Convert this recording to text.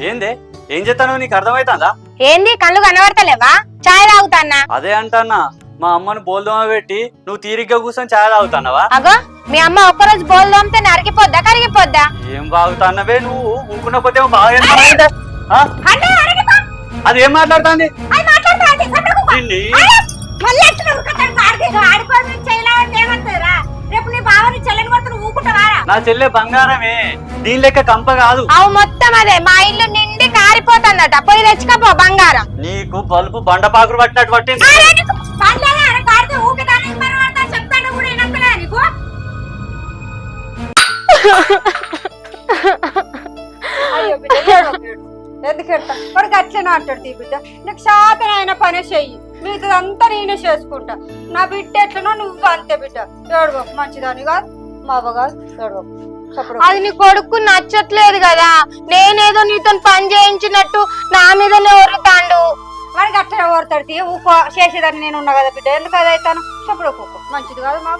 ఏందే ఏం చేస్తానో నీకు అర్థమైతుందా? ఏంది కళ్ళు కనబడతలేవా? చాయ్ తాగుతాన్నా. అదే అంటానా, మా అమ్మను బోల్దోమ పెట్టి నువ్వు తీరిగ్గా కూర్చొని చాయ్ తాగుతానవా? అగో మీ అమ్మ ఒక్కరోజు బోల్ దోమితే నరికిపోద్దా కరిగిపోద్దా? ఏం బాగుతానవే నువ్వు? ఊకున్న పోతే బాగా అది ఏం మాట్లాడుతుంది? నా చెల్లె బంగారమే, దీని లెక్క కంప కాదు. అవు మొత్తం అదే, మా ఇల్లు నిండి కారిపోతుందట. పోయి తెచ్చుకోపో బంగారం. నీకు బల్బు బండపాకురు పట్టినట్టు పట్టింది. ఎందుకెడతా వాడికి అట్లనే అంటాడు. తీ బిడ్డ, నీకు శాతం అయిన పనే చెయ్యి, మీదంతా నేనే చేసుకుంటా. నా బిడ్డ ఎట్లనో నువ్వు అంతే బిడ్డ. ఏడవకు, మంచిదాని కాదు మావ కాదు, ఏడవకు. అది నీ కొడుకు నచ్చట్లేదు కదా, నేనేదో నీతో పని చేయించినట్టు నా మీదనే ఒరుతాండు. వాడికి అట్లనే ఓడతాడు. ఊకో చేసేదాన్ని నేను ఉన్నా కదా బిడ్డ, ఎందుకు అదైతాను? చెప్పుడు మంచిది కాదు మాకు.